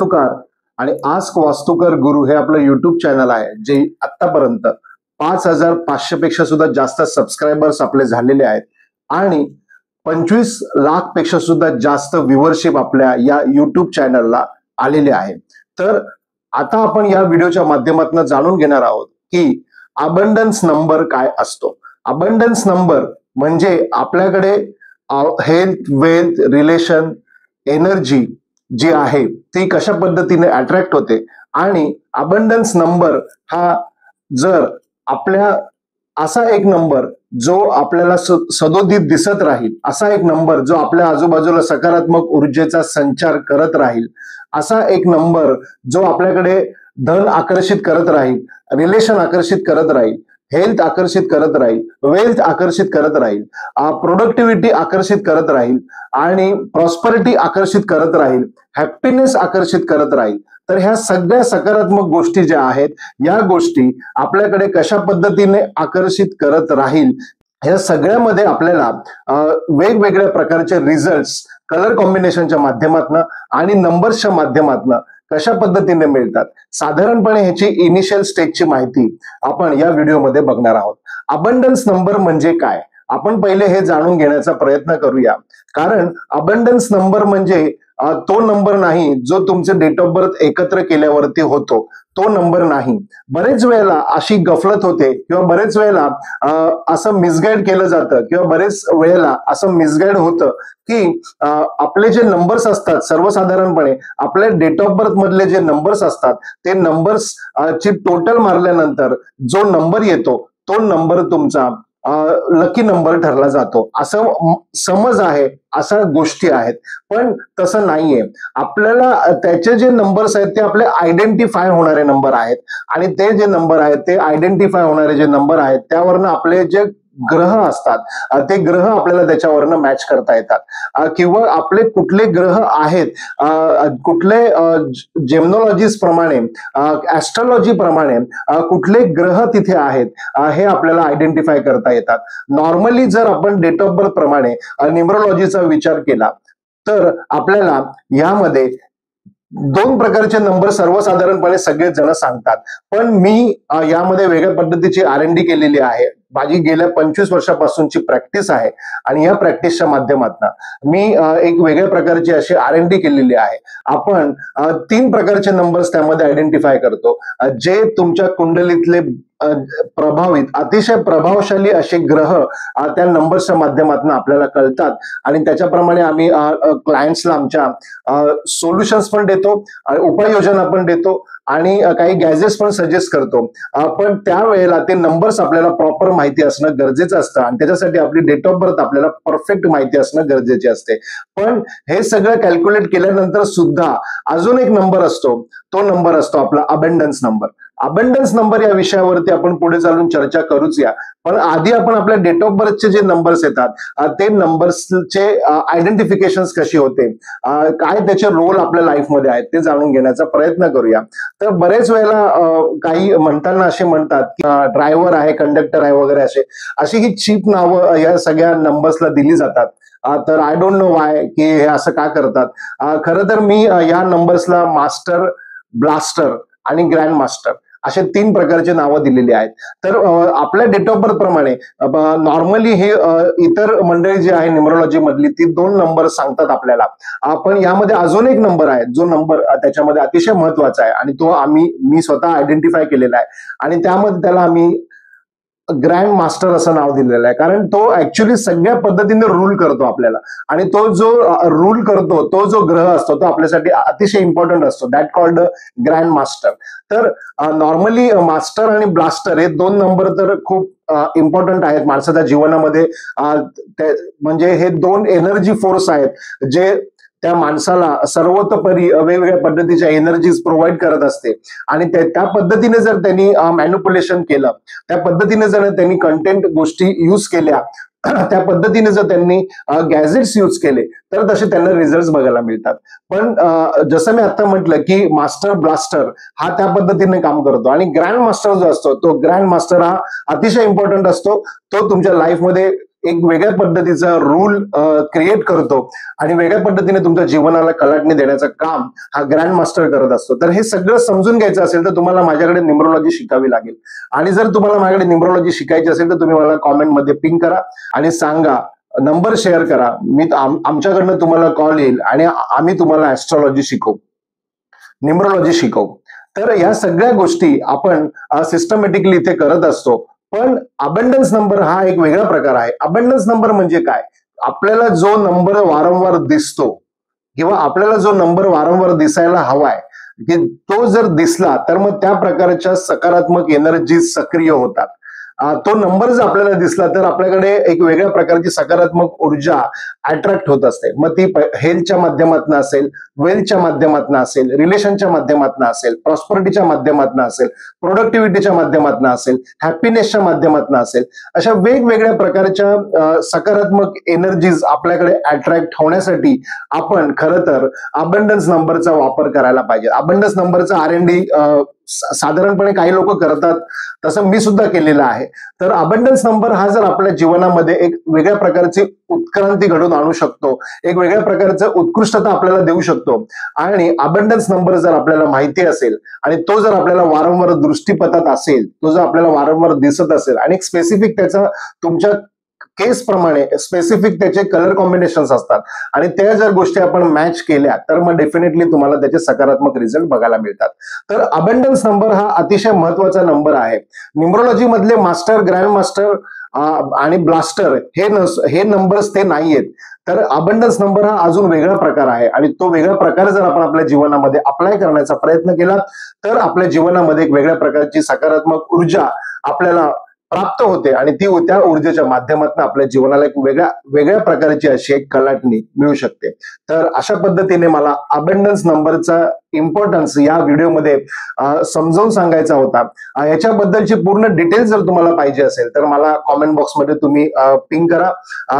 वास्तुकार आणि आस्क वास्तुकार गुरु हे आपलं युट्यूब चॅनल आहे, जे आतापर्यंत 5,500 पेक्षा सुद्धा जास्त सबस्क्रायबर्स आपले झालेले आहेत आणि 25 लाख पेक्षा सुद्धा जास्त व्ह्यूअरशिप आपल्या या युट्यूब चॅनलला आलेले आहे. तर आता आपण या व्हिडिओच्या माध्यमातून जाणून घेणार आहोत की अबंडन्स नंबर काय असतो. अबंडन्स नंबर म्हणजे आपल्याकडे हेल्थ, वेल्थ, रिलेशन, एनर्जी जी आहे ती कशा पद्धतीने अट्रॅक्ट होते आणि अबंडन्स नंबर हा जर आपल्या असा एक नंबर जो आपल्याला सदोदित दिसत राहील, असा एक नंबर जो आपल्या आजूबाजूला सकारात्मक ऊर्जेचा संचार करत राहील, असा एक नंबर जो आपल्याकडे धन आकर्षित करत राहील, रिलेशन आकर्षित करत राहील, हेल्थ आकर्षित करत राहील, वेल्थ आकर्षित करत राहील, प्रोडक्टिव्हिटी आकर्षित करत राहील आणि प्रॉस्परिटी आकर्षित करत राहील, हॅपीनेस आकर्षित करत राहील. तर ह्या सगळ्या सकारात्मक गोष्टी ज्या आहेत, या गोष्टी आपल्याकडे कशा पद्धतीने आकर्षित करत राहील, या सगळ्यामध्ये आपल्याला वेगवेगळ्या प्रकारचे रिझल्ट्स कलर कॉम्बिनेशनच्या माध्यमातून आणि नंबर्सच्या माध्यमातून कशा पद्धतीने मिळतात, साधारणपणे ह्याची इनिशियल स्टेजची माहिती आपण या व्हिडिओमध्ये बघणार आहोत. अबंडन्स नंबर म्हणजे काय, आपण पहिले हे जाणून घेण्याचा प्रयत्न करूया. कारण अबंडन्स नंबर म्हणजे तो नंबर नाही जो तुमचे डेट ऑफ बर्थ एकत्र केल्यावरती होतो, तो नंबर नाही. बरेच वेळेला अशी गफलत होते किंवा बरेच वेळेला असं मिसगाईड केलं जातं किंवा बरेच वेळेला असं मिसगाईड होतं की आपले जे नंबर्स असतात, सर्वसाधारणपणे आपल्या डेट ऑफ बर्थ मधले जे नंबर्स असतात, ते नंबर्स ची टोटल मारल्यानंतर जो नंबर येतो तो नंबर तुमचा लकी नंबर ठरला जातो, असं समज आहे, अशा गोष्टी आहेत. पण तसं नाहीये. आपल्याला त्याचे जे नंबर्स आहेत ते आपले आयडेंटिफाय होणारे नंबर आहेत आणि ते जे नंबर आहेत ते आयडेंटिफाय होणारे जे नंबर आहेत त्यावरनं आपले जे ग्रह असतात ते ग्रह आपल्याला त्याच्यावरनं मॅच करता येतात किंवा आपले कुठले ग्रह आहेत, कुठले जेमनॉलॉजीस प्रमाणे, ऍस्ट्रॉलॉजी प्रमाणे कुठले ग्रह तिथे आहेत हे आपल्याला आयडेंटिफाय करता येतात. नॉर्मली जर आपण डेट ऑफ बर्थ प्रमाणे न्यूमरोलॉजीचा विचार केला तर आपल्याला यामध्ये 2 प्रकारचे नंबर सर्वसाधारणपणे सगळेच जण सांगतात. पण मी यामध्ये वेगळ्या पद्धतीची R&D केलेली आहे. माझी गेल्या 25 वर्षापासूनची प्रॅक्टिस आहे आणि या प्रॅक्टिसच्या माध्यमातून मी एक वेगळ्या प्रकारची अशी R&D केलेली आहे. आपण 3 प्रकारचे नंबर्स त्यामध्ये आयडेंटिफाय करतो, जे तुमच्या कुंडलीतले प्रभावित, अतिशय प्रभावशाली असे ग्रह त्या नंबर्सच्या माध्यमातून आपल्याला कळतात आणि त्याच्याप्रमाणे आम्ही क्लायंट्सला आमच्या सोल्युशन्स पण देतो, उपाययोजना पण देतो आणि काही गॅजेट्स पण सजेस्ट करतो. पण त्यावेळेला ते नंबर्स आपल्याला प्रॉपर माहिती असणं गरजेचं असतं आणि त्याच्यासाठी आपली डेट ऑफ बर्थ आपल्याला परफेक्ट माहिती असणं गरजेचे असते. पण हे सगळं कॅल्क्युलेट केल्यानंतर सुद्धा अजून एक नंबर असतो, तो नंबर असतो आपला अबंडन्स नंबर. अबंडन्स नंबर या विषयावरती आपण पुढे चालून चर्चा करूच या. पण आधी आपण आपल्या डेट ऑफ बर्थचे जे नंबर्स येतात ते नंबर्सचे आयडेंटिफिकेशन कशी होते, काय त्याचे रोल आपल्या लाईफमध्ये आहेत ते जाणून घेण्याचा प्रयत्न करूया. तर बरेच वेळेला काही म्हणताना असे म्हणतात की ड्रायव्हर आहे, कंडक्टर आहे वगैरे अशी ही चीप नावं या सगळ्या नंबर्सला दिली जातात. तर आय डोंट नो वाय की हे असं का करतात. खरं तर मी या नंबर्सला मास्टर, ब्लास्टर आणि ग्रँड मास्टर असे 3 प्रकारचे नावं दिलेली आहेत. तर आपल्या डेट ऑफ बर्थ प्रमाणे नॉर्मली हे इतर मंडळी जी आहे न्यूमरोलॉजी मधली ती 2 नंबर सांगतात आपल्याला. पण यामध्ये अजून एक नंबर आहे जो नंबर त्याच्यामध्ये अतिशय महत्वाचा आहे आणि तो मी स्वतः आयडेंटिफाय केलेला आहे आणि त्यामध्ये त्याला आम्ही ग्रँड मास्टर असं नाव दिलेलं आहे. कारण तो ऍक्च्युली सगळ्या पद्धतीने रूल करतो आपल्याला आणि तो जो रूल करतो, तो जो ग्रह असतो तो आपल्यासाठी अतिशय इम्पॉर्टंट असतो, दॅट कॉल्ड ग्रँड मास्टर. तर नॉर्मली मास्टर आणि ब्लास्टर हे 2 नंबर तर खूप इम्पॉर्टंट आहेत माणसाच्या जीवनामध्ये. म्हणजे हे 2 एनर्जी फोर्स आहेत जे त्या माणसाला सर्वतोपरी वेगवेगळ्या पद्धतीच्या एनर्जीज प्रोव्हाइड करत असते आणि त्या पद्धतीने जर त्यांनी मॅन्युप्युलेशन केलं, त्या पद्धतीने जर त्यांनी कंटेंट गोष्टी यूज केल्या, त्या पद्धतीने जर त्यांनी गॅजेट्स यूज केले तर तसे त्यांना रिझल्ट बघायला मिळतात. पण जसं मी आता म्हटलं की मास्टर ब्लास्टर हा त्या पद्धतीने काम करतो आणि ग्रँड मास्टर जो असतो तो ग्रँड मास्टर हा अतिशय इम्पॉर्टंट असतो. तो तुमच्या लाईफमध्ये एक वेगळ्या पद्धतीचा रूल क्रिएट करतो आणि वेगळ्या पद्धतीने तुमच्या जीवनाला कलाटणी देण्याचं काम हा ग्रँड मास्टर करत असतो. तर हे सगळं समजून घ्यायचं असेल तर तुम्हाला माझ्याकडे न्यूमरोलॉजी शिकावी लागेल. आणि जर तुम्हाला माझ्याकडे न्यूमरोलॉजी शिकायची असेल तर तुम्ही मला कॉमेंटमध्ये पिंग करा आणि सांगा, नंबर शेअर करा. आमच्याकडनं तुम्हाला कॉल येईल आणि आम्ही तुम्हाला ऍस्ट्रॉलॉजी शिकवू, न्यूमरोलॉजी शिकवू. तर या सगळ्या गोष्टी आपण सिस्टमॅटिकली इथे करत असतो. पण अबंडन्स नंबर हा एक वेगळा प्रकार आहे. अबंडन्स नंबर म्हणजे काय? आपल्याला जो नंबर वारंवार दिसतो किंवा आपल्याला जो नंबर वारंवार दिसायला हवाय की तो जर दिसला तर मग त्या प्रकारच्या सकारात्मक एनर्जी सक्रिय होतात. तो नंबर जर आपल्याला दिसला तर आपल्याकडे एक वेगळ्या प्रकारची सकारात्मक ऊर्जा अट्रॅक्ट होत असते. मग ती हेल्थच्या माध्यमातून असेल, वेल्थच्या माध्यमातून असेल, रिलेशनच्या माध्यमातून असेल, प्रॉस्परिटीच्या माध्यमातून असेल, प्रोडक्टिव्हिटीच्या माध्यमातून असेल, हॅपीनेसच्या माध्यमातून असेल, अशा वेगवेगळ्या प्रकारच्या सकारात्मक एनर्जीज आपल्याकडे अट्रॅक्ट होण्यासाठी आपण खरं तर अबंडन्स नंबरचा वापर करायला पाहिजे. अबंडन्स नंबरचा R&D साधारणपणे काही लोक करतात, तसं मी सुद्धा केलेलं आहे. तर अबंडन्स नंबर हा जर आपल्या जीवनामध्ये एक वेगळ्या प्रकारची उत्क्रांती घडून आणू शकतो, एक वेगळ्या प्रकारचं उत्कृष्टता आपल्याला देऊ शकतो. आणि अबंडन्स नंबर जर आपल्याला माहिती असेल आणि तो जर आपल्याला वारंवार दृष्टीपथात असेल, तो जर आपल्याला वारंवार दिसत असेल आणि स्पेसिफिक त्याचा तुमच्या केस प्रमाणे स्पेसिफिक त्याचे कलर कॉम्बिनेशन्स असतात आणि त्या जर गोष्टी आपण मॅच केल्या तर मग डेफिनेटली तुम्हाला त्याचे सकारात्मक रिझल्ट बघायला मिळतात. तर अबंडन्स नंबर हा अतिशय महत्वाचा नंबर आहे. न्यूमरोलॉजी मधले मास्टर, ग्रँड मास्टर आणि ब्लास्टर हे नंबर्स ते नाहीयेत. तर अबंडन्स नंबर हा अजून वेगळा प्रकार आहे आणि तो वेगळा प्रकार जर आपण आपल्या जीवनामध्ये अप्लाय करण्याचा प्रयत्न केला तर आपल्या जीवनामध्ये एक वेगळ्या प्रकारची सकारात्मक ऊर्जा आपल्याला प्राप्त होते आणि त्या ऊर्जेच्या माध्यमातून आपल्या जीवनाला एक वेगळ्या प्रकारची अशी एक कलाटणी मिळू शकते. तर अशा पद्धतीने मला अबंडन्स नंबरचा इम्पॉर्टन्स या व्हिडिओमध्ये समजावून सांगायचा होता. याच्याबद्दलची पूर्ण डिटेल्स जर तुम्हाला पाहिजे असेल तर मला कॉमेंट बॉक्समध्ये तुम्ही पिंग करा.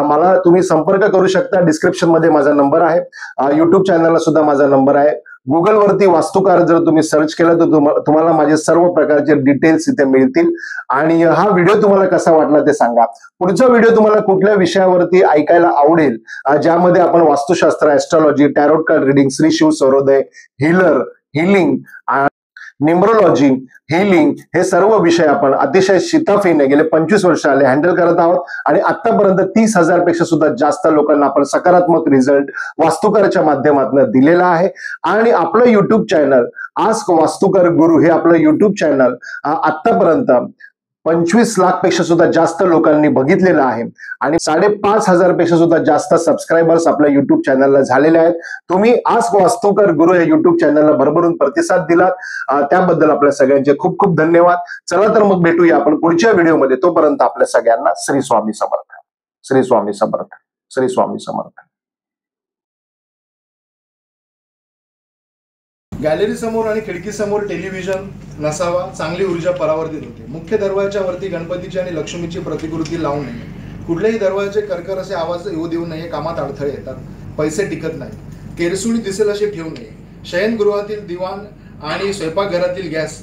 मला तुम्ही संपर्क करू शकता. डिस्क्रिप्शन मध्ये माझा नंबर आहे. युट्यूब चॅनलला सुद्धा माझा नंबर आहे. गुगल वरती वास्तुकार जर तुम्ही सर्च केलं तर तुम्हाला माझे सर्व प्रकारचे डिटेल्स इथे मिळतील. आणि हा व्हिडिओ तुम्हाला कसा वाटला ते सांगा. पुढचा व्हिडिओ तुम्हाला कुठल्या विषयावरती ऐकायला आवडेल ज्यामध्ये आपण vastushastra, astrology, tarot card reading, Shri Shiv Saurodaya, healing, numerology, healing हे सर्व विषय आपण अतिशय शिताफीने गेले 25 वर्ष आले हँडल करत आहोत आणि आतापर्यंत 30,000 पेक्षा सुद्धा जास्त लोकांना आपण सकारात्मक रिझल्ट वास्तुकारच्या माध्यमातून दिलेला आहे. आणि आपलं युट्यूब चॅनल आस्क वास्तुकार गुरु हे आपलं युट्यूब चॅनल आतापर्यंत 25 लाख पेक्षा सुद्धा जास्त लोकांनी बघितलेलं आहे आणि 5,500 पेक्षा सुद्धा जास्त सबस्क्रायबर्स आपल्या युट्यूब चॅनलला झालेले आहेत. तुम्ही आस्क वास्तुकार गुरु या युट्यूब चॅनलला भरभरून प्रतिसाद दिलात, त्याबद्दल आपल्या सगळ्यांचे खूप खूप धन्यवाद. चला तर मग भेटूया आपण पुढच्या व्हिडिओमध्ये. तोपर्यंत आपल्या सगळ्यांना श्री स्वामी समर्थ, श्री स्वामी समर्थ, श्री स्वामी समर्थ. गॅलरी समोर आणि खिडकी समोर टेलिव्हिजन नसावा. चांगली ऊर्जा परावर्तित होते. मुख्य दरवाजाच्या वरती गणपतीची आणि लक्ष्मीची प्रतिकृती लावू नये. कुठल्याही दरवाजाचे करकर असे आवाज येऊ देऊ नये. कामात अडथळे येतात, पैसे टिकत नाही. केरसुणी दिसेल असे ठेवू नये. शयनगृहातील दिवाण आणि स्वयंपाकघरातील गॅस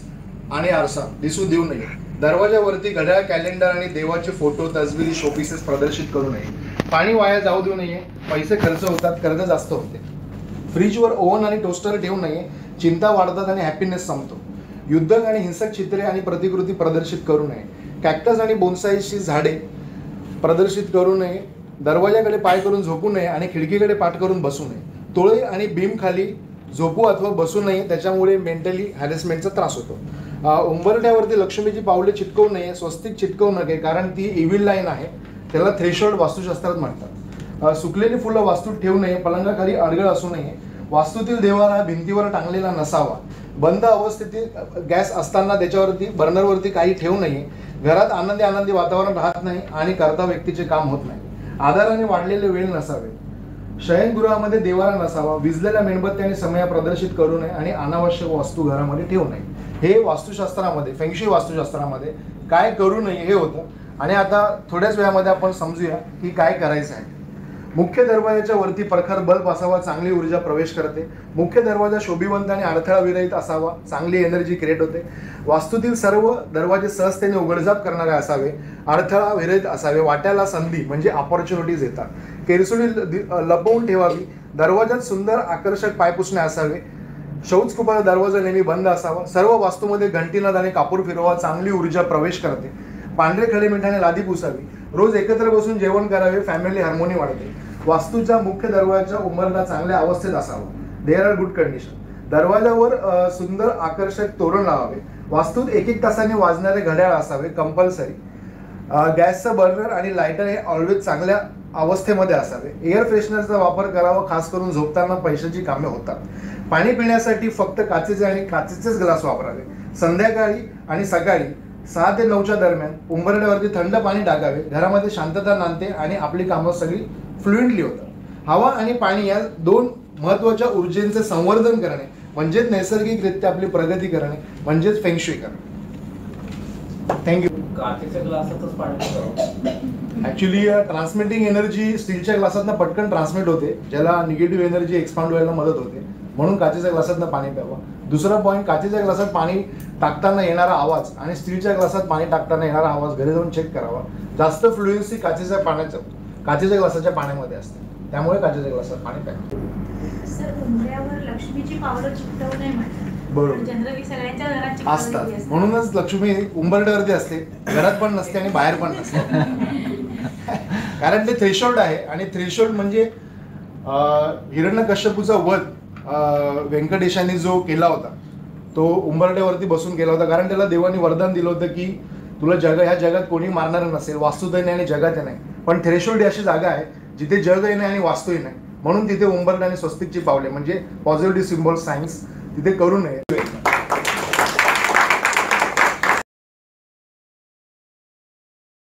आणि आरसा दिसू देऊ नये. दरवाजावरती घड्याळ, कॅलेंडर आणि देवाचे फोटो, तसबिरी, शोपीसेस प्रदर्शित करू नये. पाणी वाया जाऊ देऊ नये. पैसे खर्च होतात, कर्ज जास्त होते. फ्रीजवर ओव्हन आणि टोस्टर ठेवू नये. चिंता वाढतात आणि हॅपीनेस संपतो. युद्धक आणि हिंसक चित्रे आणि प्रतिकृती प्रदर्शित करू नये. कॅक्टस आणि बोन्साईची झाडे प्रदर्शित करू नये. दरवाजाकडे पाय करून झोपू नये आणि खिडकीकडे पाठ करून बसू नये. तोळे आणि बीम खाली झोपू अथवा बसू नये, त्याच्यामुळे मेंटली हॅरेसमेंटचा त्रास होतो. उंबरठ्यावरती लक्ष्मीची पावले चिटकवू नये. स्वस्तिक चिटकवू नये कारण ती इव्हिल लाईन आहे, त्याला थ्रेशोल्ड वास्तुशास्त्रात म्हणतात. सुकलेली फुलं वास्तूत ठेवू नये. पलंगाखाली अडगळ असू नये. वास्तूतील देवारा भिंतीवर टांगलेला नसावा. बंद अवस्थेतील गॅस असताना त्याच्यावरती बर्नरवरती काही ठेवू नये. घरात आनंदी वातावरण राहत नाही आणि करता व्यक्तीचे काम होत नाही. आधाराने वाढलेले वेळ नसावे. शयनगृहामध्ये देवारा नसावा. विजलेल्या मेणबत्त्या आणि समया प्रदर्शित करू नये आणि अनावश्यक वस्तू घरामध्ये ठेवू नये. हे वास्तुशास्त्रामध्ये, फेंगशुई वास्तुशास्त्रामध्ये काय करू नये हे होतं. आणि आता थोड्याच वेळामध्ये आपण समजूया की काय करायचं आहे. मुख्य दरवाजाच्या वरती प्रखर बल्ब असावा, चांगली ऊर्जा प्रवेश करते. मुख्य दरवाजा शोभिवंत आणि अडथळा विरहित असावा, चांगली एनर्जी क्रिएट होते. वास्तूतील सर्व दरवाजे सहजतेने उघडझाप करणारे असावे, अडथळा विरहित असावे, वाट्याला संधी म्हणजे अपॉर्च्युनिटीज येतात. केरसुणी लपवून ठेवावी. दरवाजात सुंदर आकर्षक पायपुसणे असावे. शौचकूपाचा दरवाजा नेहमी बंद असावा. सर्व वास्तूमध्ये घंटीनाद आणि कापूर फिरवा, चांगली ऊर्जा प्रवेश करते. पांढरे खडे मिठाने लादी पुसावी. रोज एकत्र बसून जेवण करावे, फॅमिली हार्मोनी वाढते. वास्तूच्या मुख्य दरवाजाचा उंबरठा चांगल्या अवस्थेत असावा, देअर आर गुड कंडिशन. दरवाजावर सुंदर आकर्षक तोरण लावावे. वास्तूत 1-1 तासाने वाजणारे घड्याळ असावे, कंपल्सरी. गॅसचं बर्नर आणि लायटर हे ऑलवेज चांगल्या अवस्थेमध्ये असावे. एअर फ्रेशनरचा वापर करावा, खास करून झोपताना पैशाची कामे होतात. पाणी पिण्यासाठी फक्त काचेचे आणि काचेचेच ग्लास वापरावे. संध्याकाळी आणि सकाळी 6 ते 9च्या दरम्यान उंबरठ्यावरती थंड पाणी टाकावे. घरामध्ये शांतता नांदते आणि आपली कामं सगळी फ्लुएंटली होतात. हवा आणि पाणी या 2 महत्त्वाच्या ऊर्जेचे संवर्धन करणे म्हणजेच नैसर्गिकरित्या आपली प्रगती करणे म्हणजेच फेंगशुई करणे. थँक्यू. काचेच्या ग्लासातच पाणी ऍक्च्युली ट्रान्समिटिंग एनर्जी स्टीलच्या ग्लासातनं पटकन ट्रान्समिट होते, ज्याला निगेटिव्ह एनर्जी एक्सपांड व्हायला मदत होते, म्हणून काचेच्या ग्लासातनं पाणी प्यावं. दुसरा पॉईंट, काचेच्या ग्लासात पाणी टाकताना येणारा आवाज आणि स्टीलच्या ग्लासात पाणी टाकताना येणारा आवाज घरी जाऊन चेक करावा. जास्त फ्लुएन्सी काचेच्या ग्लासाच्या पाण्यामध्ये असते, त्यामुळे काचेच्या ग्लासात पाणी प्यावं. सर, उंबऱ्यावर लक्ष्मीची पावलं चिकटवू नये म्हणतात. बरोबर. जनरली सगळ्यांच्या घरात चिकटवलेली असतात, असते. म्हणूनच लक्ष्मी उंबरठ्यावरती असते, घरात पण नसते आणि बाहेर पण नसते. कारण ते थ्रेशोल्ड आहे आणि थ्रेशोल्ड म्हणजे हिरण्यकश्यपूचा वध व्यंकटेशाने जो केला होता तो उंबरठ्यावरती बसून केला होता. कारण त्याला देवाने वरदान दिलं होतं की तुला ह्या जगात कोणी मारणार नसेल, वास्तुतही नाही आणि जगात नाही. पण थ्रेशोल्ड ही अशी जागा आहे जिथे जगही नाही आणि वास्तूही नाही, म्हणून तिथे उंबरठ्याने स्वस्तिकची पावले म्हणजे पॉझिटिव्ह सिम्बॉल सायन्स तिथे करू नये.